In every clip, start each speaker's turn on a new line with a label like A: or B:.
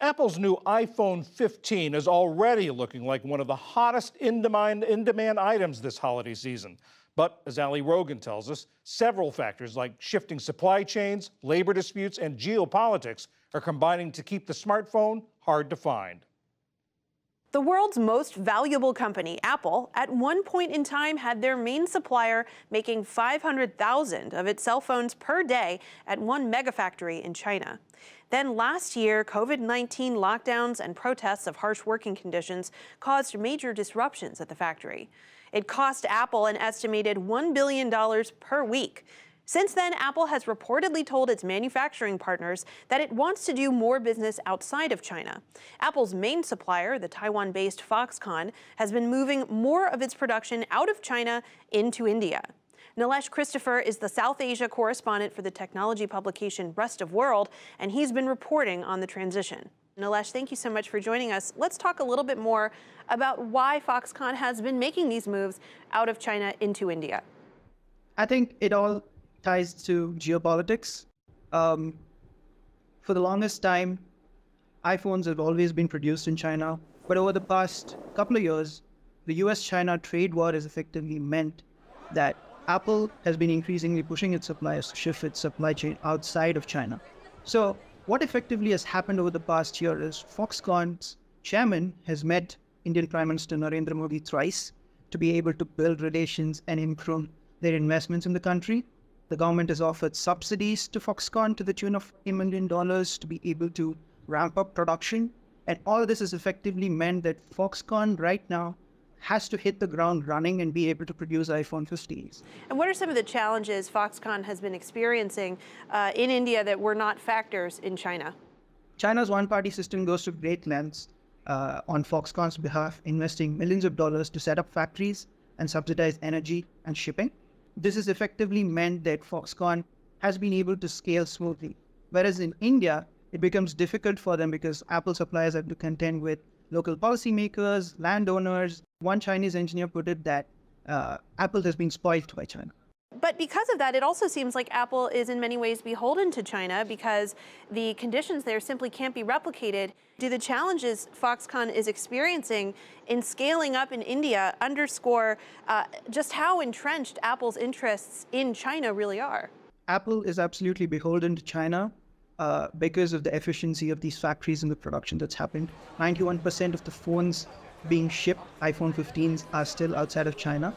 A: Apple's new iPhone 15 is already looking like one of the hottest in-demand items this holiday season. But as Ali Rogan tells us, several factors like shifting supply chains, labor disputes, and geopolitics are combining to keep the smartphone hard to find.
B: The world's most valuable company, Apple, at one point in time had their main supplier making 500,000 of its cell phones per day at one megafactory in China. Then last year, COVID-19 lockdowns and protests of harsh working conditions caused major disruptions at the factory. It cost Apple an estimated $1 billion per week. Since then, Apple has reportedly told its manufacturing partners that it wants to do more business outside of China. Apple's main supplier, the Taiwan-based Foxconn, has been moving more of its production out of China into India. Nilesh Christopher is the South Asia correspondent for the technology publication Rest of World, and he's been reporting on the transition. Nilesh, thank you so much for joining us. Let's talk a little bit more about why Foxconn has been making these moves out of China into India.
C: I think it all ties to geopolitics. For the longest time, iPhones have always been produced in China, but over the past couple of years, the US-China trade war has effectively meant that Apple has been increasingly pushing its suppliers to shift its supply chain outside of China. So what effectively has happened over the past year is Foxconn's chairman has met Indian Prime Minister Narendra Modi thrice to be able to build relations and improve their investments in the country. The government has offered subsidies to Foxconn to the tune of $1 million to be able to ramp up production. And all of this has effectively meant that Foxconn right now has to hit the ground running and be able to produce iPhone 15s.
B: And what are some of the challenges Foxconn has been experiencing in India that were not factors in China?
C: China's one-party system goes to great lengths on Foxconn's behalf, investing millions of dollars to set up factories and subsidize energy and shipping. This has effectively meant that Foxconn has been able to scale smoothly. Whereas in India, it becomes difficult for them because Apple suppliers have to contend with local policymakers, landowners. One Chinese engineer put it that Apple has been spoiled by China.
B: But because of that, it also seems like Apple is in many ways beholden to China because the conditions there simply can't be replicated. Do the challenges Foxconn is experiencing in scaling up in India underscore just how entrenched Apple's interests in China really are?
C: Apple is absolutely beholden to China because of the efficiency of these factories and the production that's happened. 91% of the phones being shipped, iPhone 15s, are still outside of China.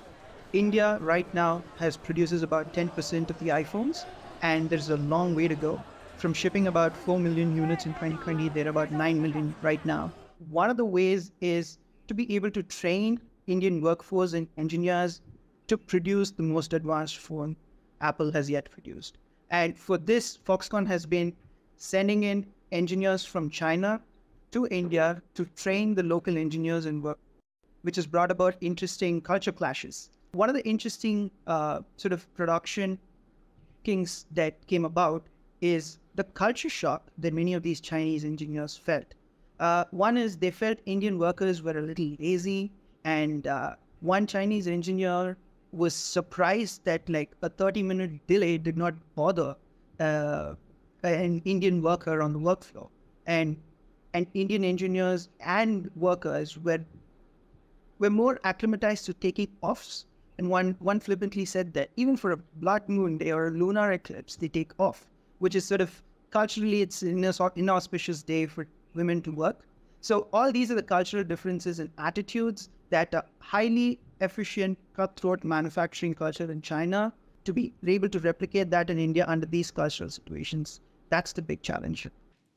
C: India right now produces about 10% of the iPhones, and there's a long way to go. From shipping about 4 million units in 2020, they're about 9 million right now. One of the ways is to be able to train Indian workforce and engineers to produce the most advanced phone Apple has yet produced. And for this, Foxconn has been sending in engineers from China to India to train the local engineers and work, which has brought about interesting culture clashes. One of the interesting sort of production kinks that came about is the culture shock that many of these Chinese engineers felt. One is they felt Indian workers were a little lazy, and one Chinese engineer was surprised that like a 30-minute delay did not bother an Indian worker on the work floor. And Indian engineers and workers were more acclimatized to taking offs. And one flippantly said that even for a blood moon day or a lunar eclipse, they take off, which is sort of culturally, it's an inauspicious day for women to work. So all these are the cultural differences and attitudes that a highly efficient, cutthroat manufacturing culture in China, to be able to replicate that in India under these cultural situations, that's the big challenge.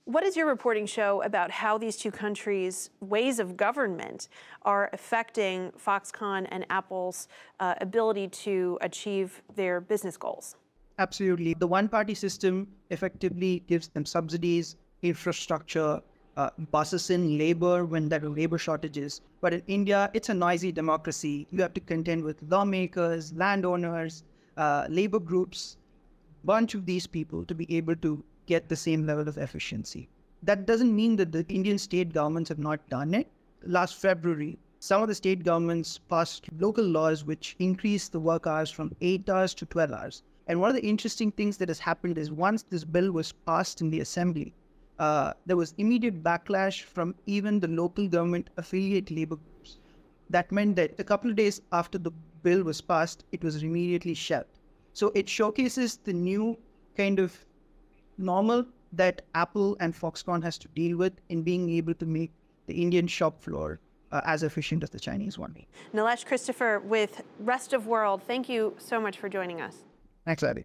B: What does your reporting show about how these two countries' ways of government are affecting Foxconn and Apple's ability to achieve their business goals?
C: Absolutely. The one-party system effectively gives them subsidies, infrastructure, buses in labor when there are labor shortages. But in India, it's a noisy democracy. You have to contend with lawmakers, landowners, labor groups, bunch of these people to be able to get the same level of efficiency. That doesn't mean that the Indian state governments have not done it. Last February, some of the state governments passed local laws which increased the work hours from 8 hours to 12 hours. And one of the interesting things that has happened is once this bill was passed in the assembly, there was immediate backlash from even the local government affiliate labor groups. That meant that a couple of days after the bill was passed, it was immediately shelved. So it showcases the new kind of normal that Apple and Foxconn has to deal with in being able to make the Indian shop floor as efficient as the Chinese one.
B: Nilesh Christopher with Rest of World, thank you so much for joining us.
C: Thanks, Abby.